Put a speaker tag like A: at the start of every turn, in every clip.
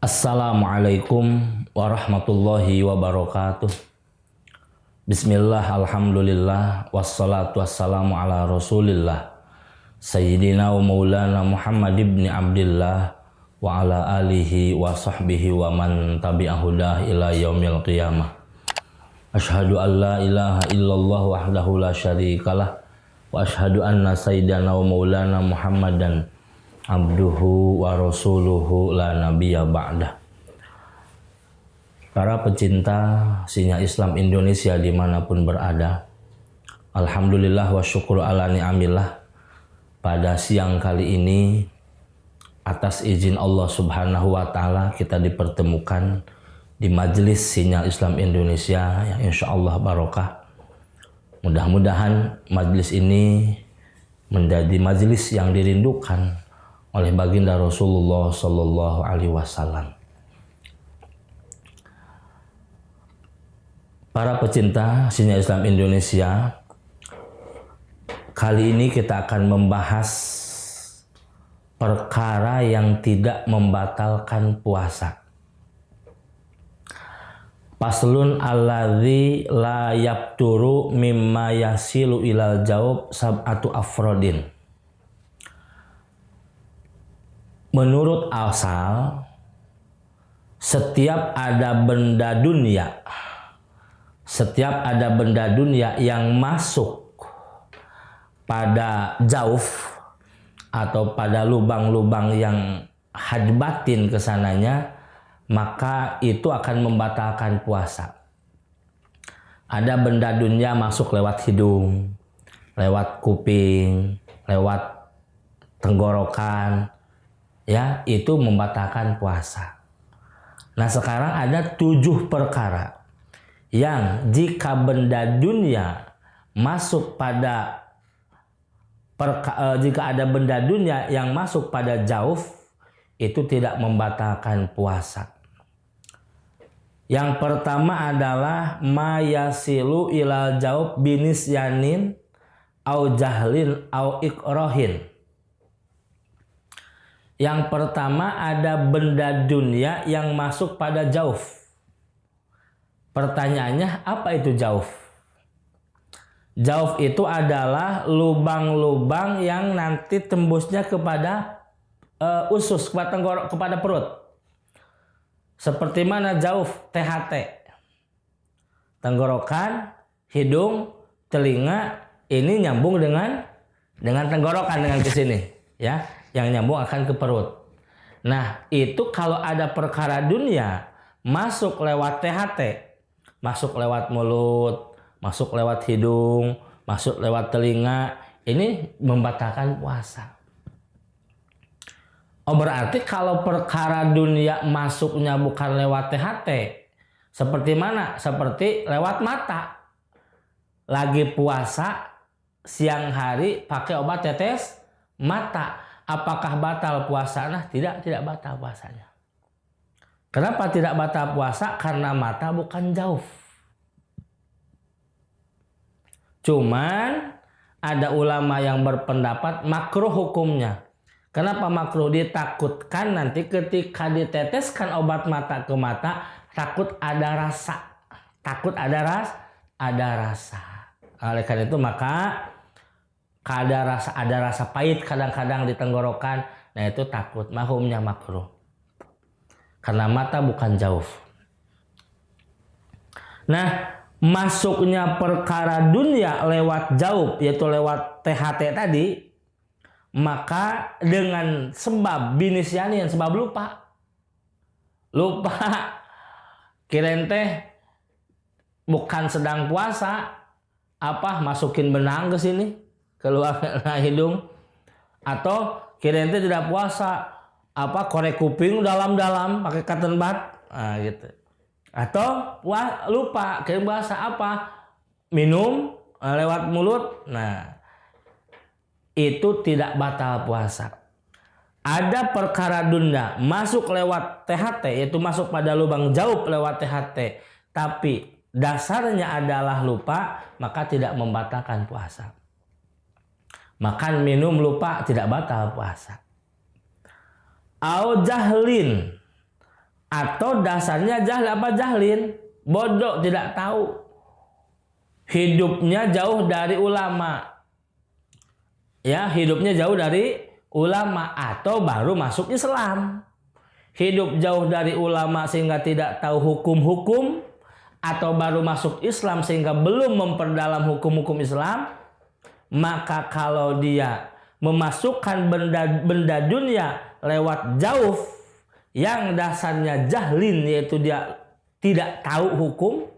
A: Assalamualaikum warahmatullahi wabarakatuh. Bismillah, alhamdulillah, wassalatu wassalamu ala rasulillah Sayyidina wa maulana Muhammad ibn Abdillah wa ala alihi wa sahbihi wa man tabi'ahudah ila yaumil qiyamah. Ashhadu an la ilaha illallah wahdahu la syarikalah wa ashhadu anna sayyidana wa maulana Muhammadan abduhu wa rasuluhu la nabiyya ba'dah. Para pecinta sinyal Islam Indonesia dimanapun berada, alhamdulillah wa syukur ala ni'amillah. Pada siang kali ini, atas izin Allah subhanahu wa ta'ala, kita dipertemukan di majelis sinyal Islam Indonesia yang insya Allah barokah. Mudah-mudahan majelis ini menjadi majelis yang dirindukan oleh baginda Rasulullah Sallallahu Alaihi Wasallam. Para pecinta sinyal Islam Indonesia, kali ini kita akan membahas perkara yang tidak membatalkan puasa. Paslun alladzi la yabturu mimma yasilu ilal jaub sab'atu afrodin. Menurut asal, setiap ada benda dunia yang masuk pada jauf atau pada lubang-lubang yang hadbatin kesananya, maka itu akan membatalkan puasa. Ada benda dunia masuk lewat hidung, lewat kuping, lewat tenggorokan, ya, itu membatalkan puasa. Nah, sekarang ada 7 perkara yang jika benda dunia masuk pada jika ada benda dunia yang masuk pada jauf, itu tidak membatalkan puasa. Yang pertama adalah mayasilu ilal jauf binisyanin au jahlin au ikrohin. Yang pertama ada benda dunia yang masuk pada jauf. Pertanyaannya, apa itu jauf? Jauf itu adalah lubang-lubang yang nanti tembusnya kepada usus, kepada perut. Seperti mana jauf? THT. Tenggorokan, hidung, telinga, ini nyambung dengan tenggorokan, dengan ke sini, ya. Yang nyambung akan ke perut. Nah, itu kalau ada perkara dunia masuk lewat THT, masuk lewat mulut, masuk lewat hidung, masuk lewat telinga, ini membatalkan puasa. Oh, berarti kalau perkara dunia masuknya bukan lewat THT, seperti mana? Seperti lewat mata. Lagi puasa, siang hari pakai obat tetes mata. Apakah batal puasa? Nah, tidak batal puasanya. Kenapa tidak batal puasa? Karena mata bukan jauf. Cuman ada ulama yang berpendapat makruh hukumnya. Kenapa makruh? Ditakutkan nanti ketika diteteskan obat mata ke mata, takut ada rasa. Oleh karena itu maka ada rasa pahit kadang-kadang di tenggorokan. Nah, itu takut, hukumnya makruh. Karena mata bukan jauf. Nah, masuknya perkara dunia lewat jauf, yaitu lewat THT tadi, maka dengan sebab binisyanin, sebab lupa. Kirain teh bukan sedang puasa, masukin benang ke sini, keluar hidung, atau kirain teh tidak puasa, korek kuping dalam-dalam pakai cotton bud, gitu. Atau lupa kirain puasa, minum lewat mulut. Nah, itu tidak batal puasa. Ada perkara dunia masuk lewat THT, yaitu masuk pada lubang jauf lewat THT, tapi dasarnya adalah lupa, maka tidak membatalkan puasa. Makan minum lupa tidak batal puasa. Au jahlin, Atau dasarnya jahil apa jahlin? Bodoh, tidak tahu. Hidupnya jauh dari ulama. Ya, hidupnya jauh dari ulama atau baru masuk Islam. Hidup jauh dari ulama sehingga tidak tahu hukum-hukum, atau baru masuk Islam sehingga belum memperdalam hukum-hukum Islam. Maka kalau dia memasukkan benda dunia lewat jauh yang dasarnya jahlin, yaitu dia tidak tahu hukum,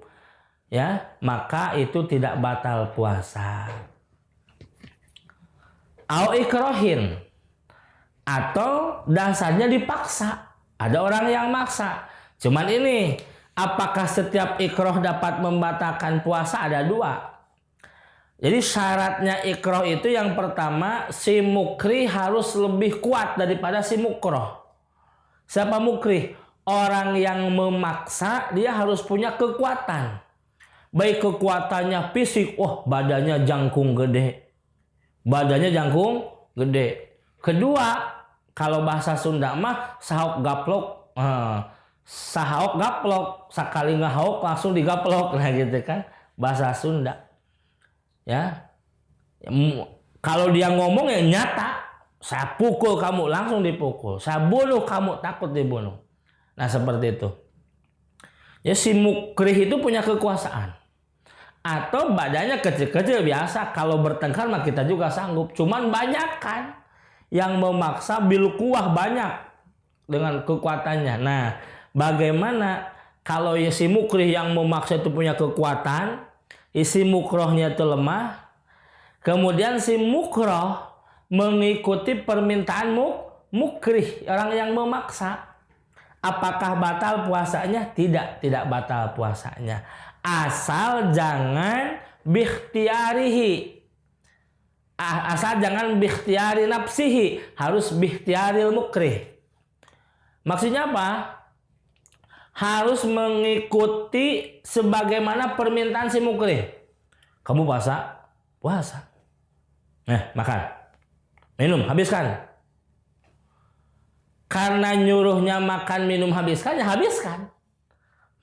A: ya, maka itu tidak batal puasa. Au ikrohin, atau dasarnya dipaksa. Ada orang yang maksa. Cuman ini, apakah setiap ikroh dapat membatalkan puasa? Ada dua. Jadi syaratnya ikroh itu yang pertama, si mukri harus lebih kuat daripada si mukroh. Siapa mukri? Orang yang memaksa, dia harus punya kekuatan. Baik kekuatannya fisik, badannya jangkung gede. Badannya jangkung gede. Kedua, kalau bahasa Sunda mah sahok gaplok. Sahok gaplok, sekali ngahok langsung digaplok, nah gitu kan bahasa Sunda. Ya, kalau dia ngomong ya nyata, saya pukul kamu, langsung dipukul. Saya bunuh kamu, takut dibunuh. Nah seperti itu. Ya, si mukrih itu punya kekuasaan. Atau badannya kecil-kecil biasa, kalau bertengkar mah kita juga sanggup. Cuman banyak kan yang memaksa, bil kuah banyak dengan kekuatannya. Nah, bagaimana kalau ya si mukrih yang memaksa itu punya kekuatan, isi mukrohnya itu lemah, kemudian si mukroh mengikuti permintaan mukrih, orang yang memaksa, apakah batal puasanya? Tidak batal puasanya, asal jangan bikhtiarihi. Asal jangan bikhtiari nafsihi, harus bikhtiaril mukrih. Maksudnya apa? Harus mengikuti sebagaimana permintaan si mukrih. Kamu puasa? Puasa. Makan. Minum, habiskan. Karena nyuruhnya makan, minum, habiskan, ya habiskan.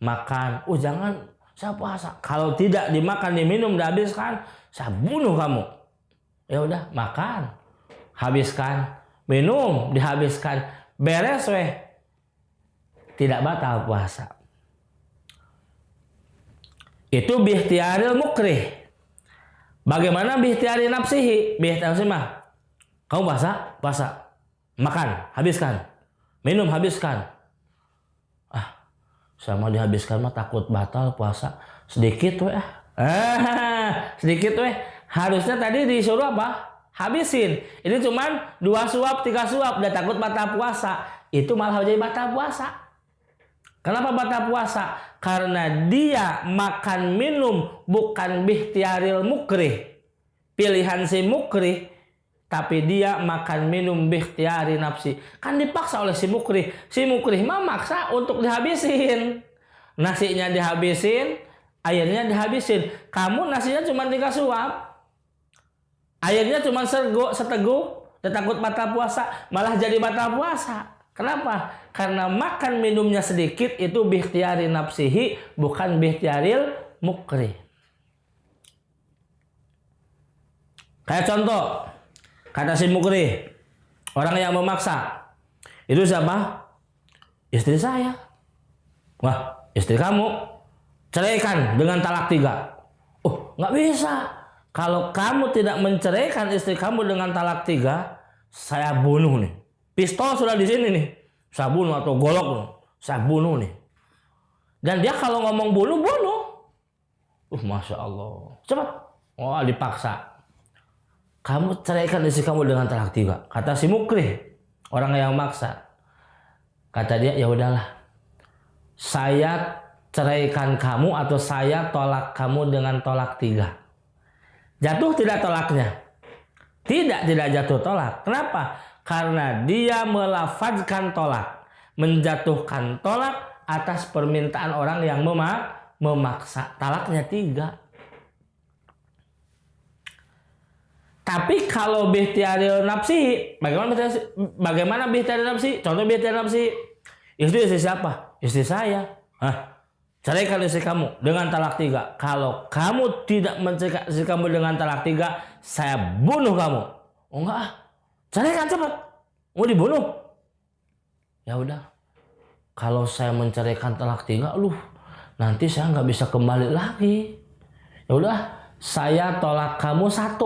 A: Makan. Jangan, saya puasa. Kalau tidak dimakan, diminum, dihabiskan, saya bunuh kamu. Ya udah, makan, habiskan, minum, dihabiskan, beres weh, tidak batal puasa. Itu bikhtiaril mukrih. Bagaimana bikhtiari nafsihi? Bikhtiari nafsihi mah, kamu puasa? Puasa. Makan, habiskan, minum, habiskan. Saya mau dihabiskan mah takut batal puasa. Sedikit weh. Sedikit weh. Harusnya tadi disuruh apa? Habisin. Ini cuman 2 suap, 3 suap. Udah takut batal puasa. Itu malah jadi batal puasa. Kenapa batal puasa? Karena dia makan minum bukan bikhtiaril mukrih, pilihan si mukrih, tapi dia makan minum bikhtiari nafsi. Kan dipaksa oleh si mukrih. Si mukrih mah maksa untuk dihabisin. Nasinya dihabisin, airnya dihabisin. Kamu nasinya cuma 3 suap. Airnya cuma seteguk, takut batal puasa, malah jadi batal puasa. Kenapa? Karena makan minumnya sedikit itu bikhtiari nafsihi, bukan bikhtiaril mukrih. Kayak contoh, kata si mukrih, orang yang memaksa, itu siapa? Istri saya. Wah, istri kamu, ceraikan dengan talak 3. Nggak bisa. Kalau kamu tidak menceraikan istri kamu dengan talak 3, saya bunuh nih. Pistol sudah di sini nih. Saya bunuh, atau golok, saya bunuh nih. Dan dia kalau ngomong bunuh. Masya Allah. Cepat. Dipaksa. Kamu ceraikan istri kamu dengan talak 3. Kata si mukrih, orang yang maksa. Kata dia, ya udahlah. Saya ceraikan kamu atau saya tolak kamu dengan tolak 3. Jatuh tidak tolaknya? Tidak jatuh tolak. Kenapa? Karena dia melafazkan tolak, menjatuhkan tolak atas permintaan orang yang memaksa. Talaknya 3. Tapi kalau bikhtiaril nafsi, bagaimana bikhtiaril nafsi? Contoh bikhtiaril nafsi, istri siapa? istri saya. Hah? Ceraikan istri kamu dengan talak 3. Kalau kamu tidak menceraikan istri kamu dengan talak 3, saya bunuh kamu. Oh enggak ah. Ceraikan cepat. Mau dibunuh. Ya udah. Kalau saya menceraikan talak 3, nanti saya nggak bisa kembali lagi. Ya udah, saya tolak kamu 1.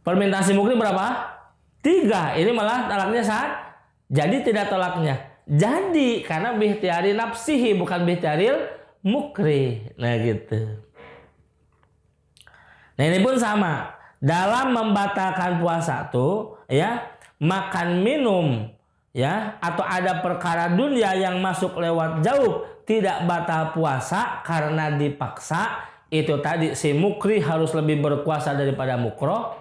A: Permintaan si mukri berapa? 3. Ini malah talaknya 1. Jadi tidak tolaknya. Jadi karena bihtiari nafsihi bukan bihtiaril mukri. Nah gitu. Nah ini pun sama. Dalam membatalkan puasa tuh ya, makan minum ya, atau ada perkara dunia yang masuk lewat jauh tidak batal puasa karena dipaksa. Itu tadi si mukri harus lebih berpuasa daripada mukroh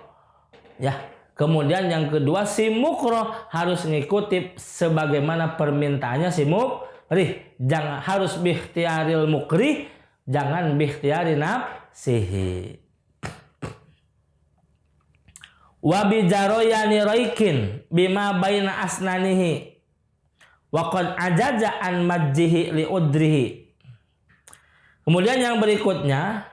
A: ya. Kemudian yang kedua, si mukroh harus ngikuti sebagaimana permintaannya si mukri. Jangan harus bihtiaril mukri, jangan bihtiari nafsihi. Wa bijaroyani raikin bima baina asnanihi wa qad ajaza an majjihi li udrihi. Kemudian yang berikutnya,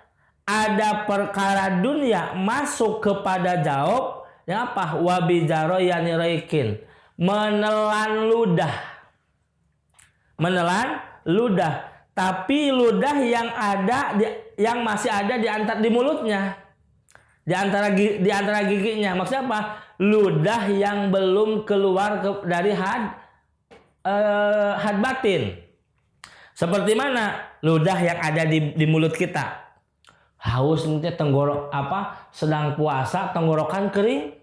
A: ada perkara dunia masuk kepada jawab. Ya apa? Wabijaroyani raikin, menelan ludah. Menelan ludah, tapi ludah yang ada yang masih ada di mulutnya. Di antara giginya. Maksudnya apa? Ludah yang belum keluar dari had batin. Seperti mana? Ludah yang ada di mulut kita. Haus nanti tenggorok sedang puasa tenggorokan kering.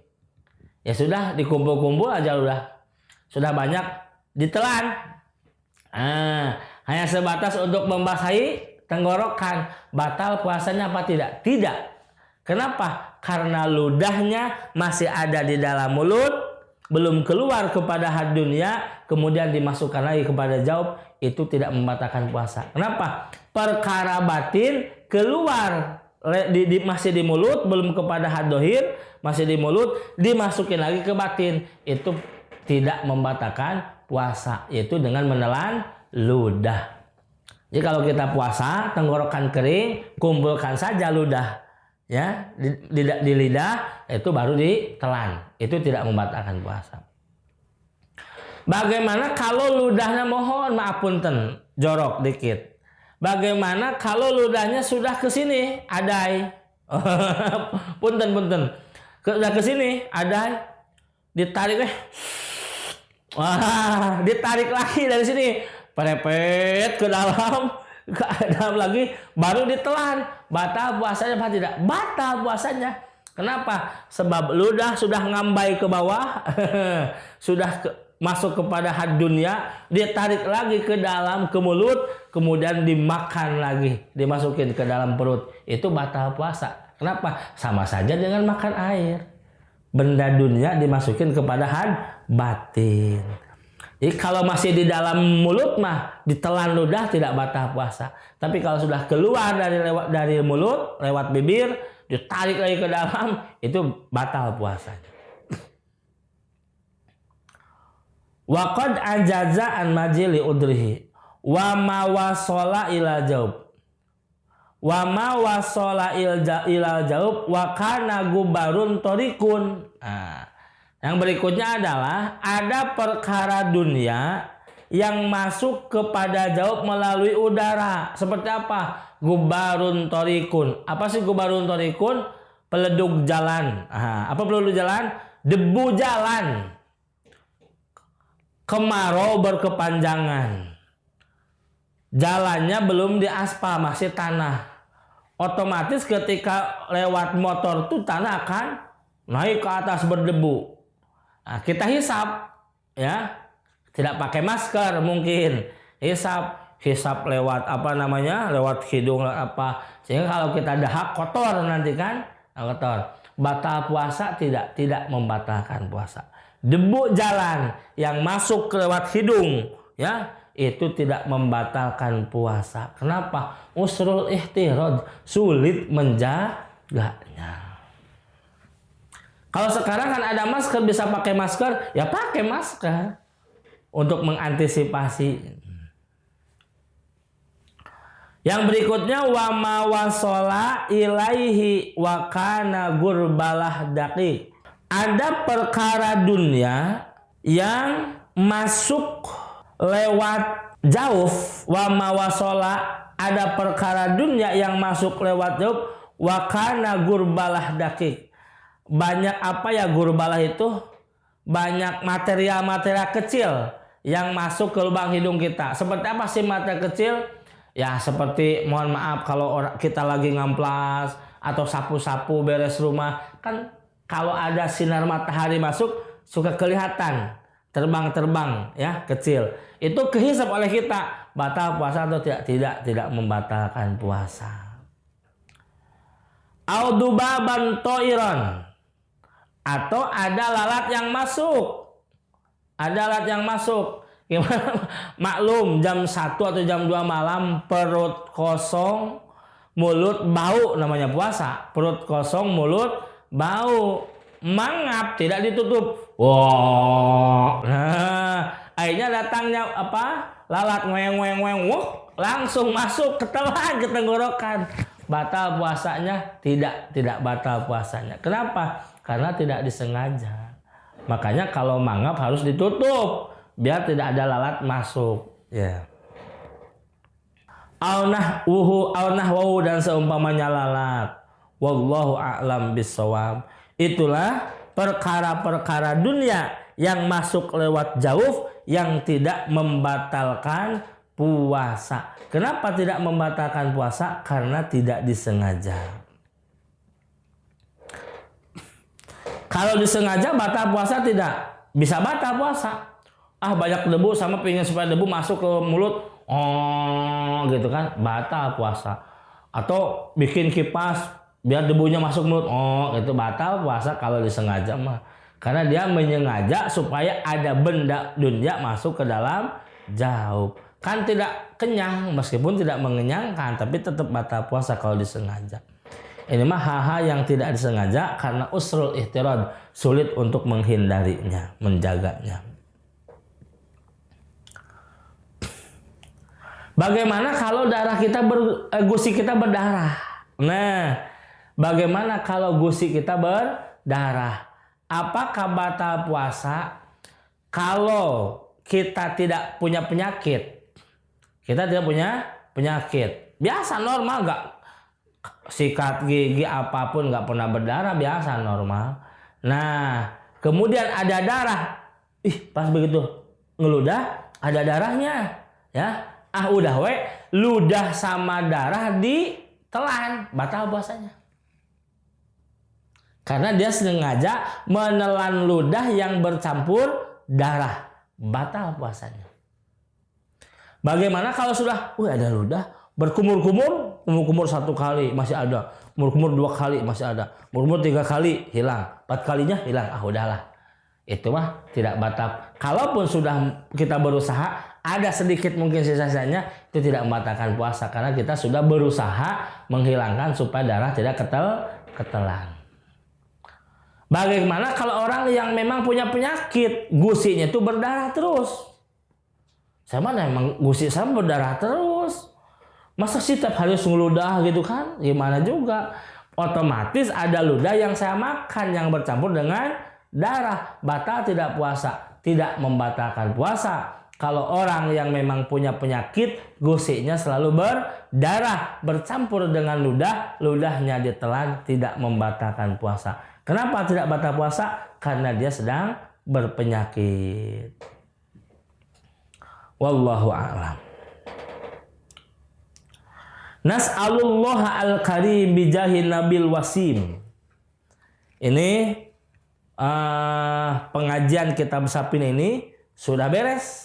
A: Ya sudah, dikumpul-kumpul aja sudah banyak ditelan. Hanya sebatas untuk membasahi tenggorokan. Batal puasanya apa tidak? Tidak. Kenapa? Karena ludahnya masih ada di dalam mulut, belum keluar kepada had dunia, kemudian dimasukkan lagi kepada jawab, itu tidak membatalkan puasa. Kenapa? Perkara batin keluar masih di mulut, belum kepada had dohir, masih di mulut, dimasukin lagi ke batin, itu tidak membatalkan puasa, yaitu dengan menelan ludah. Jadi kalau kita puasa tenggorokan kering, kumpulkan saja ludah ya di lidah, itu baru ditelan, itu tidak membatalkan puasa. Bagaimana kalau ludahnya, mohon maaf punten, jorok dikit. Bagaimana kalau ludahnya sudah ke sini, adai. Punten. Sudah ke sini, adai. Ditarik Wah, ditarik lagi dari sini. Perepet ke dalam lagi, baru ditelan. Batal puasanya apa tidak? Batal puasanya. Kenapa? Sebab ludah sudah ngambai ke bawah. Sudah masuk kepada had dunia, dia tarik lagi ke dalam, ke mulut, kemudian dimakan lagi, dimasukin ke dalam perut, itu batal puasa. Kenapa? Sama saja dengan makan air. Benda dunia dimasukin kepada had batin. Jadi kalau masih di dalam mulut mah ditelan ludah tidak batal puasa. Tapi kalau sudah keluar dari mulut lewat bibir, ditarik lagi ke dalam, itu batal puasanya. Wa qad ajaza an majili udrihi wa ma wasala ila jaub wa ma wasala ila jaub wa kana gubarun torikun. Yang berikutnya adalah ada perkara dunia yang masuk kepada jaub melalui udara. Seperti apa? Gubarun torikun. Apa sih gubarun torikun? Peleduk jalan. Apa peleduk jalan? Debu jalan. Kemarau berkepanjangan, jalannya belum diaspal, masih tanah. Otomatis ketika lewat motor tuh tanah akan naik ke atas berdebu. Nah, kita hisap ya, tidak pakai masker mungkin, hisap lewat lewat hidung apa, sehingga kalau kita dahak kotor nanti kan, kotor. Batal puasa tidak membatalkan puasa. Debu jalan yang masuk lewat hidung ya, itu tidak membatalkan puasa. Kenapa? Usrul ihtirad, sulit menjaganya. Kalau sekarang kan ada masker, bisa pakai masker, ya pakai masker untuk mengantisipasi. Yang berikutnya wa ma wasola ilaihi wa kana gurbalah daqiq. Ada perkara dunia yang masuk lewat jauh, wa ma wasola, ada perkara dunia yang masuk lewat jauh, wa kana gurbalah daqiq. Banyak apa ya gurbalah itu? Banyak material-material kecil yang masuk ke lubang hidung kita. Seperti apa sih material kecil? Ya seperti, mohon maaf, kalau kita lagi ngamplas atau sapu-sapu beres rumah, kan kalau ada sinar matahari masuk suka kelihatan terbang-terbang ya, kecil. Itu kehisap oleh kita. Batal puasa atau tidak? Tidak membatalkan puasa. Audubaban toiron, atau ada lalat yang masuk. Ada lalat yang masuk. Gimana? Maklum jam 1 atau jam 2 malam perut kosong, mulut bau, namanya puasa. Perut kosong, mulut bau, mangap, tidak ditutup. Wow. Nah, akhirnya datangnya apa? Lalat ngoeng-ngoeng, langsung masuk ke telan, ke tenggorokan. Batal puasanya? Tidak batal puasanya. Kenapa? Karena tidak disengaja. Makanya kalau mangap harus ditutup biar tidak ada lalat masuk. Ya. Aunahwahu dan seumpamanya lalat. Wallahu a'lam bissawab. Itulah perkara-perkara dunia yang masuk lewat jauh yang tidak membatalkan puasa. Kenapa tidak membatalkan puasa? Karena tidak disengaja. Kalau disengaja batal puasa tidak? Bisa batal puasa. Banyak debu sama pengen supaya debu masuk ke mulut, gitu kan, batal puasa. Atau bikin kipas biar debunya masuk mulut, itu batal puasa kalau disengaja mah. Karena dia menyengaja supaya ada benda dunia masuk ke dalam jauh. Kan tidak kenyang, meskipun tidak mengenyangkan, tapi tetap batal puasa kalau disengaja. Ini mah hal-hal yang tidak disengaja karena usrul ihtirad, sulit untuk menghindarinya, menjaganya. Bagaimana kalau darah kita gusi kita berdarah? Nah, bagaimana kalau gusi kita berdarah? Apakah batal puasa kalau kita tidak punya penyakit? Kita tidak punya penyakit. Biasa normal, nggak sikat gigi apapun nggak pernah berdarah, biasa normal. Nah, kemudian ada darah. Pas begitu ngeludah ada darahnya, ya. Udah ludah sama darah ditelan, batal puasanya. Karena dia sengaja menelan ludah yang bercampur darah, batal puasanya. Bagaimana kalau sudah, ada ludah berkumur-kumur satu kali masih ada, kumur-kumur 2 kali masih ada, kumur 3 kali hilang, 4 kalinya hilang, udahlah. Itu mah tidak batal. Kalaupun sudah kita berusaha, ada sedikit mungkin sisa-sisanya, itu tidak membatalkan puasa. Karena kita sudah berusaha menghilangkan supaya darah tidak ketelan. Bagaimana kalau orang yang memang punya penyakit, gusinya itu berdarah terus? Saya mana emang gusi saya berdarah terus. Masa sih tiap hari ngeludah gitu kan? Gimana juga? Otomatis ada ludah yang saya makan yang bercampur dengan darah. Batal tidak puasa? Tidak membatalkan puasa. Kalau orang yang memang punya penyakit, gusinya selalu berdarah, bercampur dengan ludah, ludahnya ditelan, tidak membatalkan puasa. Kenapa tidak batal puasa? Karena dia sedang berpenyakit. Wallahu a'lam. Nas'alullah al-karim bijahi nabil wasim. Ini pengajian kitab Sapin ini sudah beres.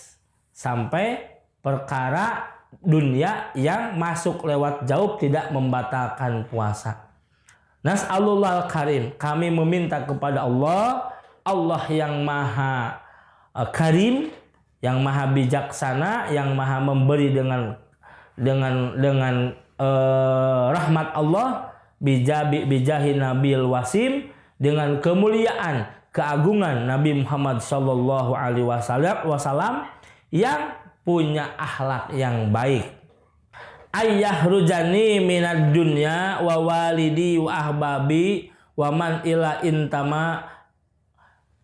A: Sampai perkara dunia yang masuk lewat jauh tidak membatalkan puasa. Nas'alullah al-karim. Kami meminta kepada Allah. Allah yang maha karim, yang maha bijaksana, yang maha memberi dengan rahmat Allah, bijahi nabil wasim, dengan kemuliaan, keagungan Nabi Muhammad sallallahu alaihi wasallam yang punya akhlak yang baik. ayyahrujani minad dunya wa walidi wa ahbabi wa man ila intama,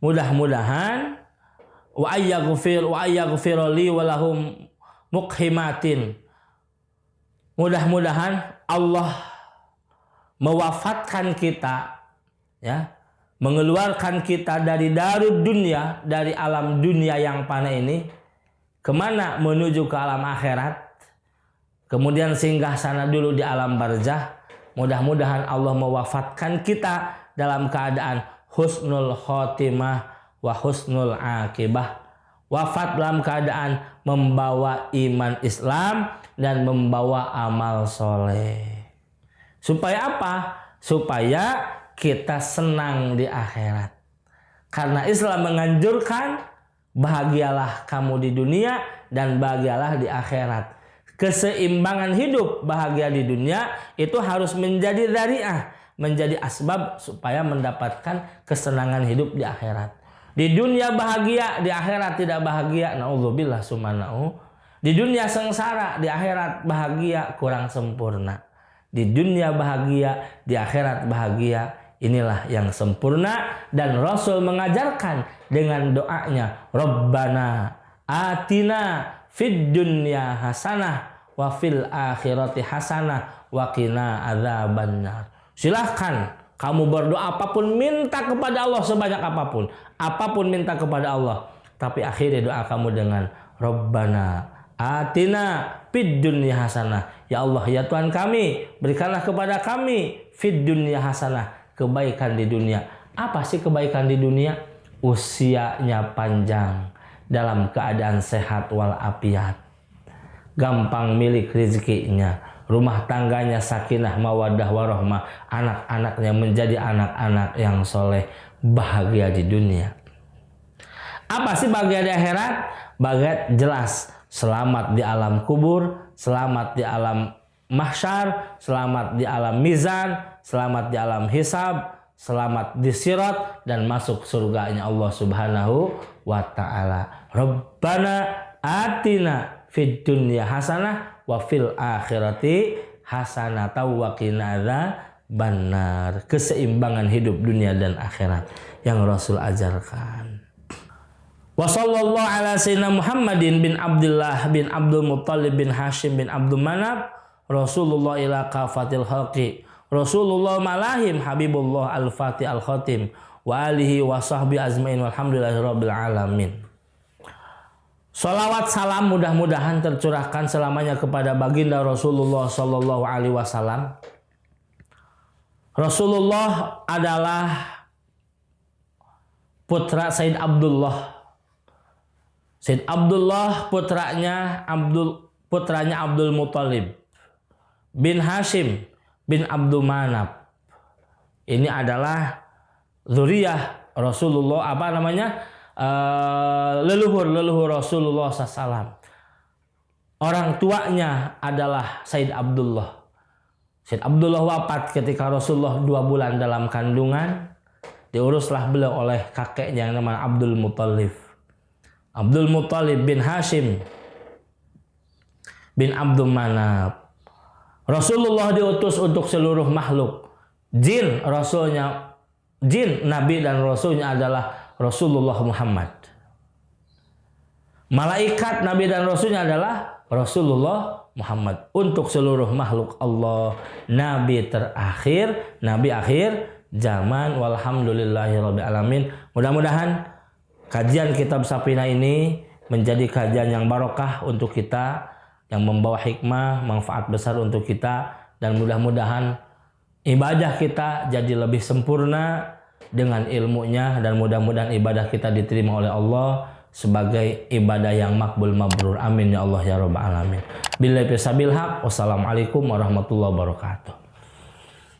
A: mudah-mudahan wa ayyaghfir li wa lahum muqhimatin, mudah-mudahan Allah mewafatkan kita, ya, mengeluarkan kita dari darud dunia, dari alam dunia yang fana ini, kemana? Menuju ke alam akhirat, kemudian singgah sana dulu di alam barzah. Mudah-mudahan Allah mewafatkan kita dalam keadaan husnul khotimah wa husnul akibah, wafat dalam keadaan membawa iman Islam dan membawa amal soleh. Supaya apa? Supaya kita senang di akhirat. Karena Islam menganjurkan bahagialah kamu di dunia dan bahagialah di akhirat. Keseimbangan hidup, bahagia di dunia itu harus menjadi dhari'ah, menjadi asbab supaya mendapatkan kesenangan hidup di akhirat. Di dunia bahagia, di akhirat tidak bahagia, naudzubillah sumanahu. Di dunia sengsara, di akhirat bahagia, kurang sempurna. Di dunia bahagia, di akhirat bahagia, inilah yang sempurna. Dan Rasul mengajarkan dengan doanya, Rabbana atina fid dunya hasanah wa fil akhirati hasanah wa qina adzabannar. Silahkan kamu berdoa apapun, minta kepada Allah sebanyak apapun. Apapun minta kepada Allah. Tapi akhiri doa kamu dengan Rabbana atina fid dunya hasanah. Ya Allah, ya Tuhan kami, berikanlah kepada kami fid dunya hasanah, kebaikan di dunia. Apa sih kebaikan di dunia? Usianya panjang, dalam keadaan sehat walafiat, gampang milik rezekinya, rumah tangganya sakinah mawaddah warahmah, anak-anaknya menjadi anak-anak yang soleh, bahagia di dunia. Apa sih bahagia di akhirat? Bahagia jelas, selamat di alam kubur, selamat di alam mahsyar, selamat di alam mizan, selamat di alam hisab, selamat di sirat, dan masuk surganya Allah Subhanahu wa ta'ala. Rabbana atina fid dunya hasanah wa fil akhirati hasanah wa qina adzabannar. Keseimbangan hidup dunia dan akhirat yang Rasul ajarkan. Wa sallallahu ala sayyidina Muhammadin bin Abdullah bin Abdul Muttalib bin Hashim bin Abdul Manaf, Rasulullah ila kafatil khalqi, Rasulullah malahim Habibullah al-Fatih al-Khatim wa alihi wa sahbi azmain walhamdulillahi rabbil alamin. Salawat salam mudah-mudahan tercurahkan selamanya kepada baginda Rasulullah sallallahu alaihi wasallam. Rasulullah adalah putra Sayyid Abdullah. Sayyid Abdullah putranya Abdul Muttalib bin Hashim bin Abdul Manaf. Ini adalah zuriyah Rasulullah, leluhur Rasulullah SAW. Orang tuanya adalah Sayyid Abdullah. Sayyid Abdullah wafat ketika Rasulullah 2 bulan dalam kandungan. Diuruslah beliau oleh kakeknya yang namanya Abdul Muttalib. Abdul Muttalib bin Hashim bin Abdul Manaf. Rasulullah diutus untuk seluruh makhluk. Jin, Nabi dan Rasulnya adalah Rasulullah Muhammad. Malaikat, Nabi dan Rasulnya adalah Rasulullah Muhammad. Untuk seluruh makhluk Allah, Nabi terakhir, Nabi akhir zaman. Walhamdulillahirabbil alamin. Mudah-mudahan kajian kitab Safina ini menjadi kajian yang barokah untuk kita, yang membawa hikmah, manfaat besar untuk kita, dan mudah-mudahan ibadah kita jadi lebih sempurna dengan ilmunya, dan mudah-mudahan ibadah kita diterima oleh Allah sebagai ibadah yang makbul mabrur. Amin ya Allah ya rabbal alamin. Billahi fisabil haq. Wassalamualaikum warahmatullahi wabarakatuh.